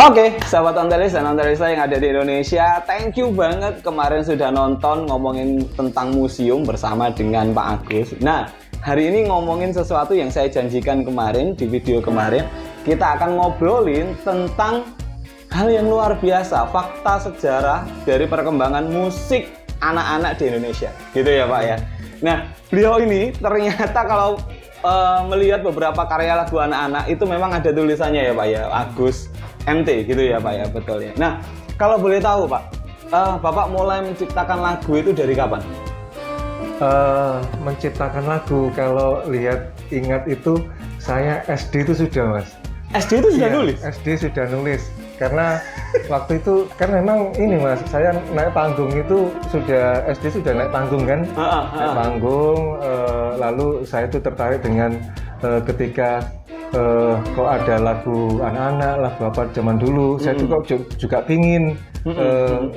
Oke, sahabat Ontelis dan Ontelisa yang ada di Indonesia, thank you banget kemarin sudah nonton ngomongin tentang museum bersama dengan Pak Agus. Nah, hari ini ngomongin sesuatu yang saya janjikan kemarin di video kemarin. Kita akan ngobrolin tentang hal yang luar biasa, fakta sejarah dari perkembangan musik anak-anak di Indonesia. Gitu ya Pak ya. Nah, beliau ini ternyata kalau melihat beberapa karya lagu anak-anak itu memang ada tulisannya ya Pak ya, Agus MT gitu ya Pak ya, betul ya. Nah, kalau boleh tahu Pak, Bapak mulai menciptakan lagu itu dari kapan? Menciptakan lagu, kalau ingat itu saya SD itu sudah Mas. SD itu sudah nulis? SD sudah nulis, karena waktu itu kan memang ini Mas, saya naik panggung itu sudah SD sudah naik panggung kan, naik panggung, lalu saya itu tertarik dengan ketika kok ada lagu anak-anak, lagu apa zaman dulu, saya tuh kok juga pingin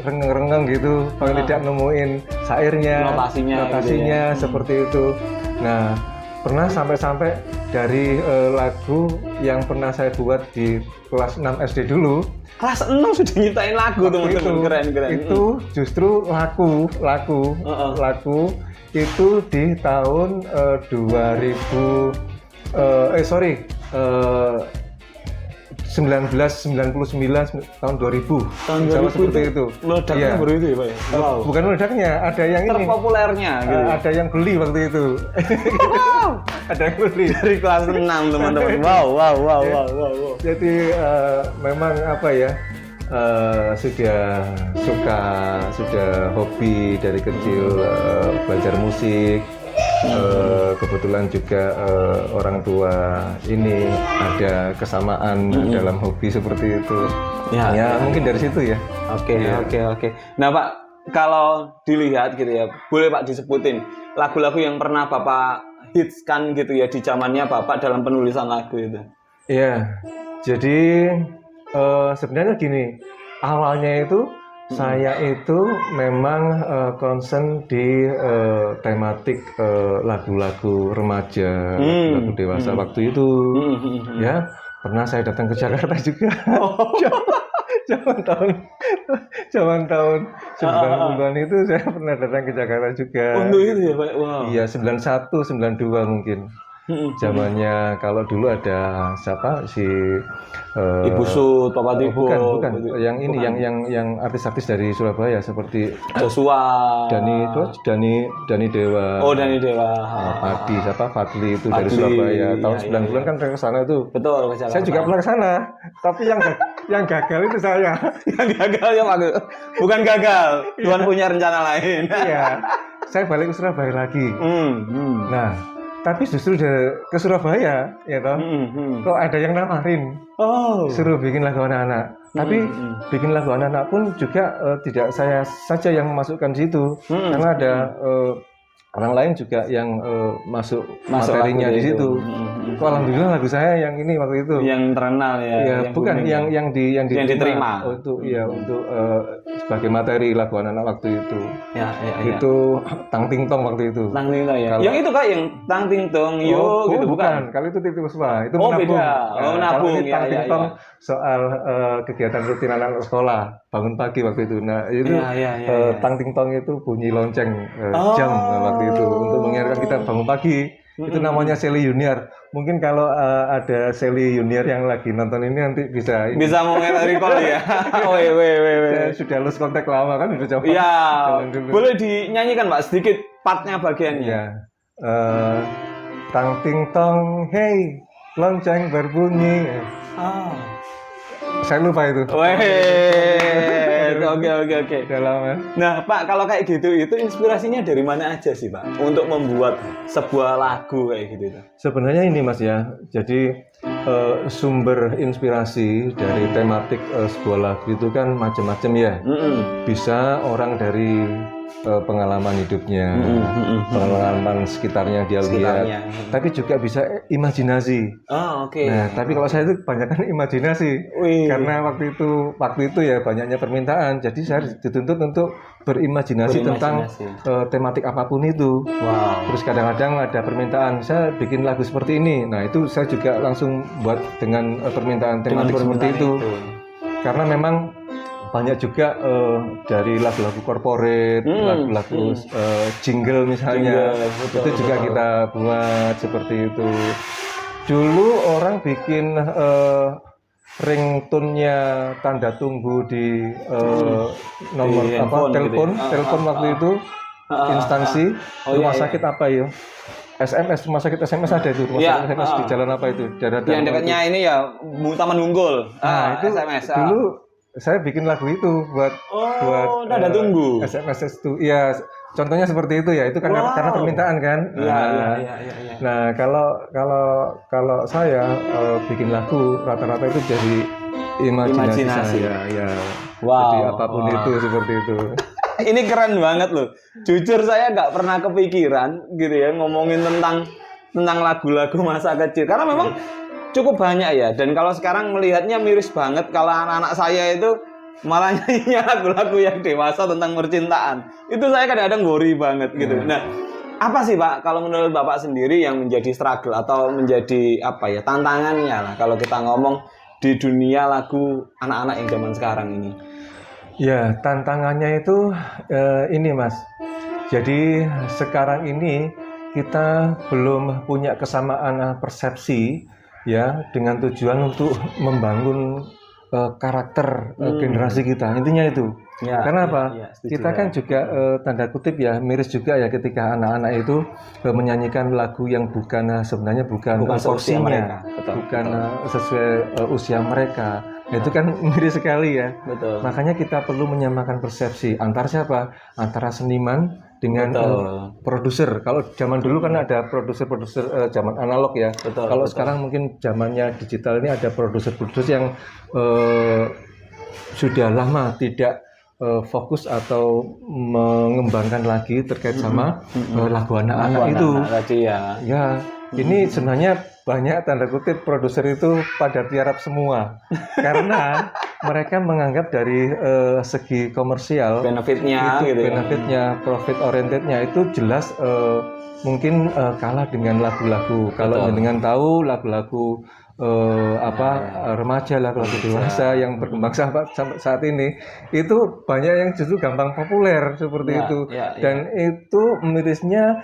rengeng-rengeng gitu, paling tidak nemuin syairnya, notasinya gitu ya. Seperti itu. Nah, pernah sampai dari lagu yang pernah saya buat di kelas 6 SD dulu. Kelas 6 sudah nyiptain lagu teman-teman, keren. Itu justru lagu itu di tahun 1999 tahun 2000. Tahun 2000 seperti itu. Meledaknya baru itu ya Pak ya? Wow. Bukan meledaknya, ada yang ini. Terpopulernya gitu. Ada yang beli waktu itu. Wow. Ada yang beli. Dari kelas 6 teman-teman. Wow. Jadi memang apa ya, sudah suka, sudah hobi dari kecil belajar musik. Kebetulan juga orang tua ini ada kesamaan dalam hobi seperti itu. Ya, mungkin dari situ ya. Oke. Nah Pak, kalau dilihat gitu ya, boleh Pak disebutin lagu-lagu yang pernah Bapak hitskan gitu ya di zamannya Bapak dalam penulisan lagu itu. Iya. Jadi sebenarnya gini, awalnya itu saya itu memang concern di tematik lagu-lagu remaja, lagu dewasa waktu itu. Ya, pernah saya datang ke Jakarta juga. Zaman tahun 90-an itu saya pernah datang ke Jakarta juga. Untuk itu ya Pak? Wow. Iya, 91, 92 mungkin. Zamannya kalau dulu ada siapa si Ibu Sud, Papa Tibo. Bukan. Yang ini yang artis-artis dari Surabaya seperti Joshua, Dani Dewa. Oh, Dani Dewa. Padi siapa? Fadli itu dari Surabaya. Tahun 90-an kan ke sana itu. Betul, ke saya juga pernah ke sana. Tapi yang gagal itu saya. Yang gagal ya Pak. Bukan gagal. Tuhan punya rencana lain. Iya. Saya balik ke Surabaya lagi. Nah, tapi justru ke Surabaya, ya toh, kok ada yang nawarin, suruh bikin lagu anak-anak. Tapi bikin lagu anak-anak pun juga tidak saya saja yang memasukkan di situ, karena ada orang lain juga yang masuk materinya di situ. Kok alhamdulillah lagu saya yang ini waktu itu. Yang terkenal ya. Ya bukan yang diterima. Untuk sebagai materi lagu anak-anak waktu itu. Ya. Itu Tang Ting Tong waktu itu. Tang Ting Tong ya. Yang itu Kak yang Tang Ting Tong yo gitu bukan. Kali itu Titi Puspa. Itu menabung. Beda. Menabung ya. Tang Ting Tong soal kegiatan rutin anak sekolah, bangun pagi waktu itu. Nah, itu Tang Ting Tong itu bunyi lonceng jam waktu itu untuk mengingatkan kita bangun pagi. Itu namanya Sally Junior. Mungkin kalau ada Sally Junior yang lagi nonton ini nanti bisa mau recall ya. Saya sudah lulus kontak lama kan, udah coba. Iya. Boleh dinyanyikan Pak sedikit partnya bagiannya. Iya. Tang ting tong, hey, lonceng berbunyi. Saya lupa itu. Oke. Nah, Pak, kalau kayak gitu itu inspirasinya dari mana aja sih, Pak? Untuk membuat sebuah lagu kayak gitu itu. Sebenarnya ini Mas ya. Jadi sumber inspirasi dari tematik sebuah lagu itu kan macam-macam ya. Bisa orang dari pengalaman hidupnya, pengalaman sekitarnya dia lihat, tapi juga bisa imajinasi. Nah, tapi kalau saya itu kebanyakan imajinasi, karena waktu itu ya banyaknya permintaan, jadi saya dituntut untuk berimajinasi tentang tematik apapun itu. Terus kadang-kadang ada permintaan, saya bikin lagu seperti ini. Nah, itu saya juga langsung buat dengan permintaan tematik seperti itu. karena memang banyak juga dari lagu-lagu corporate, lagu-lagu jingle misalnya, betul, itu juga kita buat seperti itu. Dulu orang bikin ringtone-nya tanda tunggu di nomor Di apa handphone telepon, gitu ya. telepon waktu itu instansi rumah iya, sakit apa ya? SMS, rumah sakit SMS ada itu, rumah sakit SMS di jalan apa itu? Daerah Yang dekatnya ini ya Taman Unggul. Nah, itu SMS. dulu saya bikin lagu itu buat tanda tunggu. SMS itu. Iya, contohnya seperti itu ya. Itu kan karena permintaan kan. Iya. Nah, kalau saya bikin lagu rata-rata itu dari imajinasi saya. Ya. Jadi apapun itu seperti itu. Ini keren banget loh. Jujur saya nggak pernah kepikiran gitu ya ngomongin tentang lagu-lagu masa kecil. Karena memang cukup banyak ya. Dan kalau sekarang melihatnya miris banget kalau anak-anak saya itu malah nyanyinya lagu-lagu yang dewasa tentang percintaan. Itu saya kadang-kadang worry banget gitu. Nah, apa sih Pak kalau menurut Bapak sendiri yang menjadi struggle atau menjadi apa ya tantangannya lah kalau kita ngomong di dunia lagu anak-anak yang zaman sekarang ini? Ya, tantangannya itu ini Mas. Jadi sekarang ini kita belum punya kesamaan persepsi ya dengan tujuan untuk membangun karakter generasi kita. Intinya itu. Ya, karena apa? Kita kan juga tanda kutip ya miris juga ya ketika anak-anak itu menyanyikan lagu yang sebenarnya bukan porsinya, bukan sesuai usia mereka. Itu kan miris sekali ya. Betul. Makanya kita perlu menyamakan persepsi antara siapa? Antara seniman dengan produser. Kalau zaman dulu kan ada produser zaman analog ya. Kalau sekarang mungkin zamannya digital ini ada produser yang sudah lama tidak fokus atau mengembangkan lagi terkait sama lagu anak-anak itu. Ya, ini sebenarnya banyak tanda kutip produser itu pada tiarap semua karena mereka menganggap dari segi komersial benefitnya itu, benefitnya profit orientednya itu jelas mungkin kalah dengan lagu-lagu. Kalau dengan tahu lagu-lagu remaja, lagu-lagu dewasa yang berkembang sampai saat ini itu banyak yang justru gampang populer seperti itu. Dan itu mirisnya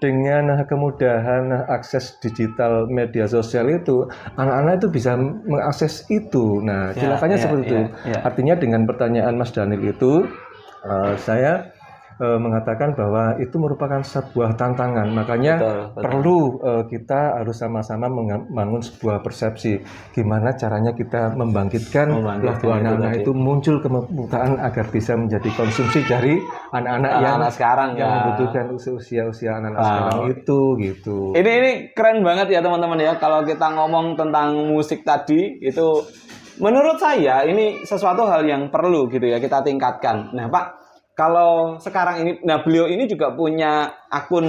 dengan kemudahan akses digital media sosial itu anak-anak itu bisa mengakses itu. Nah, celakanya seperti itu. Artinya dengan pertanyaan Mas Daniel itu saya mengatakan bahwa itu merupakan sebuah tantangan. Makanya perlu kita harus sama-sama membangun sebuah persepsi gimana caranya kita membangkitkan lagu anak-anak itu muncul ke permukaan agar bisa menjadi konsumsi dari anak-anak yang sekarang yang membutuhkan usia anak-anak sekarang itu gitu. Ini keren banget ya teman-teman ya kalau kita ngomong tentang musik tadi itu menurut saya ini sesuatu hal yang perlu gitu ya kita tingkatkan. Nah, Pak, kalau sekarang ini, nah beliau ini juga punya akun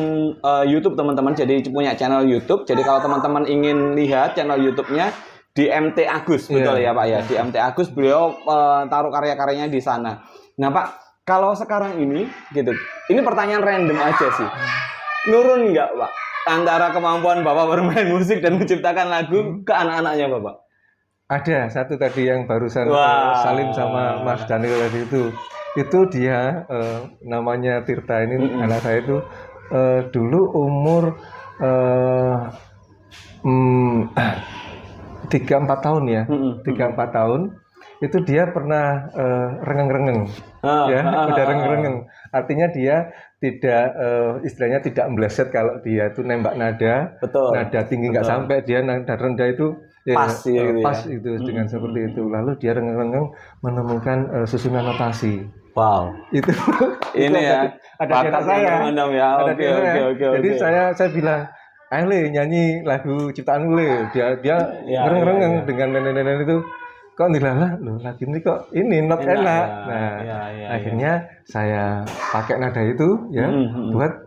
YouTube teman-teman, jadi punya channel YouTube. Jadi kalau teman-teman ingin lihat channel YouTube-nya di MT Agus, betul ya Pak ya. Di MT Agus beliau taruh karya-karyanya di sana. Nah Pak, kalau sekarang ini, gitu, ini pertanyaan random aja sih. Nurun nggak Pak antara kemampuan Bapak bermain musik dan menciptakan lagu ke anak-anaknya Bapak? Ada satu tadi yang barusan Salim sama Mas Daniel tadi itu dia namanya Tirta ini anak saya itu dulu umur 3-4 tahun ya 3-4 tahun itu dia pernah rengeng-rengeng udah rengeng-rengeng artinya dia tidak istilahnya tidak meleset kalau dia itu nembak nada tinggi nggak sampai dia nada rendah itu pas itu dengan seperti itu lalu dia rengeng-rengeng menemukan susunan notasi. Wow, itu ini ya ada anak saya ya. Oke. Jadi saya bilang ayo Le nyanyi lagu ciptaan Le dia ngereng-ngereng dengan nenek-nenek itu kok dilala loh lagu ini kok ini not enak. Akhirnya saya pakai nada itu ya buat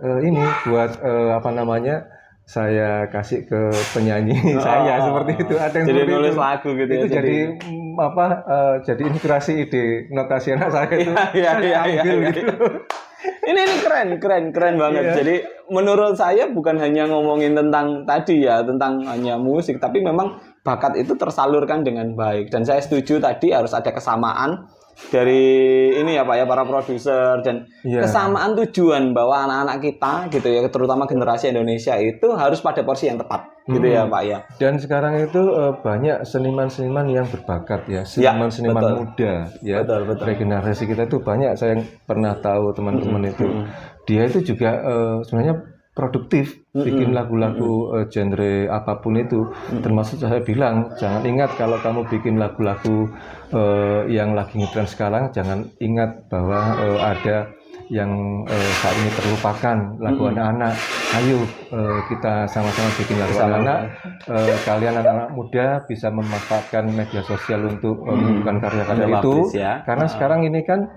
saya kasih ke penyanyi saya seperti itu ada yang jadi nulis lagu gitu itu ya. Jadi inspirasi ide notasi anak saya itu. Iya. Gitu. Ini keren banget. Iya. Jadi menurut saya bukan hanya ngomongin tentang tadi ya, tentang hanya musik, tapi memang bakat itu tersalurkan dengan baik. Dan saya setuju tadi harus ada kesamaan dari ini ya Pak ya, para produser dan kesamaan tujuan bahwa anak-anak kita gitu ya, terutama generasi Indonesia itu harus pada porsi yang tepat gitu ya Pak ya. Dan sekarang itu banyak seniman-seniman yang berbakat ya, seniman-seniman muda ya. Betul. Regenerasi kita itu banyak, saya pernah tahu teman-teman itu. Dia itu juga sebenarnya produktif, bikin lagu-lagu genre apapun itu. Termasuk saya bilang, jangan ingat kalau kamu bikin lagu-lagu yang lagi ngetren sekarang, jangan ingat bahwa ada yang saat ini terlupakan, lagu anak-anak. Ayo kita sama-sama bikin lagu anak-anak. Kalian anak-anak muda bisa memanfaatkan media sosial untuk menunjukkan karya-karya itu. Ya. Karena sekarang ini kan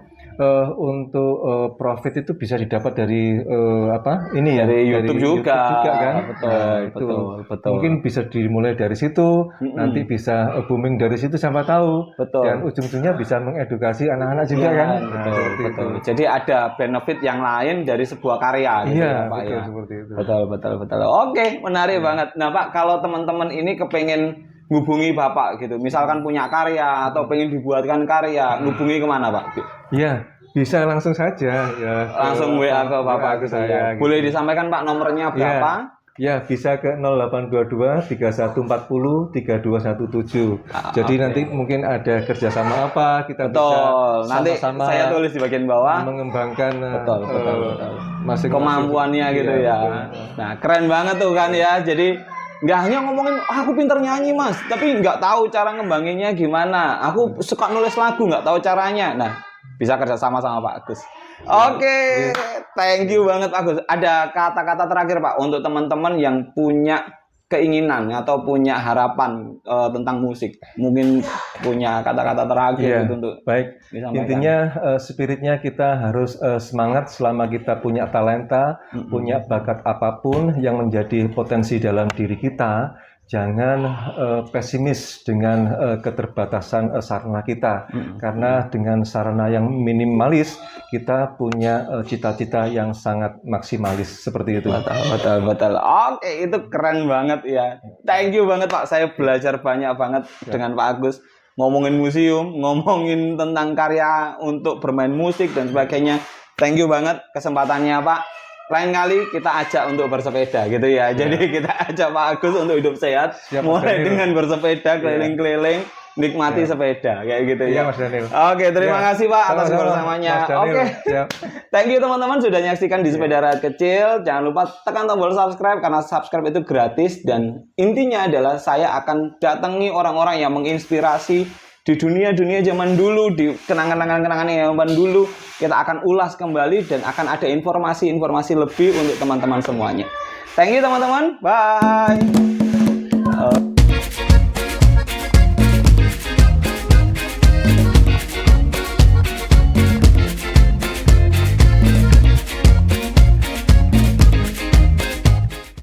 untuk profit itu bisa didapat dari dari YouTube juga kan. Betul. Mungkin bisa dimulai dari situ, nanti bisa booming dari situ, siapa tahu. Dan ujung-ujungnya bisa mengedukasi anak-anak juga kan. Betul. Jadi ada benefit yang lain dari sebuah karya gitu ya Pak ya. Seperti itu. Betul. Oke, menarik banget. Nah Pak, kalau teman-teman ini kepengen hubungi Bapak gitu, misalkan punya karya atau pengen dibuatkan karya, hubungi kemana Pak? Iya, bisa langsung saja ya. Langsung WA ke Bapak saya. Boleh disampaikan Pak nomornya berapa? Ya, bisa ke 0822 3140 3217. Jadi nanti mungkin ada kerjasama apa, kita bisa nanti sama-sama saya tulis di bagian bawah mengembangkan masing kemampuannya gitu ya. Nah, keren banget tuh kan ya. Jadi nggak hanya ngomongin aku pinter nyanyi mas, tapi nggak tahu cara ngembanginnya gimana. Aku suka nulis lagu, nggak tahu caranya. Nah, bisa kerja sama Pak Agus. Oke, thank you banget Pak Agus. Ada kata-kata terakhir Pak untuk teman-teman yang punya keinginan atau punya harapan tentang musik. Mungkin punya kata-kata terakhir gitu untuk baik. Intinya spiritnya kita harus semangat selama kita punya talenta, punya bakat apapun yang menjadi potensi dalam diri kita. Jangan pesimis dengan keterbatasan sarana kita, karena dengan sarana yang minimalis kita punya cita-cita yang sangat maksimalis seperti itu. Betul. Oke, itu keren banget ya. Thank you banget Pak. Saya belajar banyak banget dengan Pak Agus. Ngomongin museum, ngomongin tentang karya untuk bermain musik dan sebagainya. Thank you banget kesempatannya Pak. Lain kali kita ajak untuk bersepeda gitu ya. Jadi kita ajak Pak Agus untuk hidup sehat. Mulai dengan bersepeda keliling-keliling, nikmati sepeda kayak gitu ya. Mas Daniel. Oke, terima kasih Pak atas kebersamaannya. Oke. Thank you teman-teman sudah menyaksikan di Sepeda Rakyat Kecil. Jangan lupa tekan tombol subscribe karena subscribe itu gratis dan intinya adalah saya akan datangi orang-orang yang menginspirasi di dunia zaman dulu, di kenangan-kenangan yang zaman dulu. Kita akan ulas kembali dan akan ada informasi-informasi lebih untuk teman-teman semuanya. Thank you teman-teman. Bye.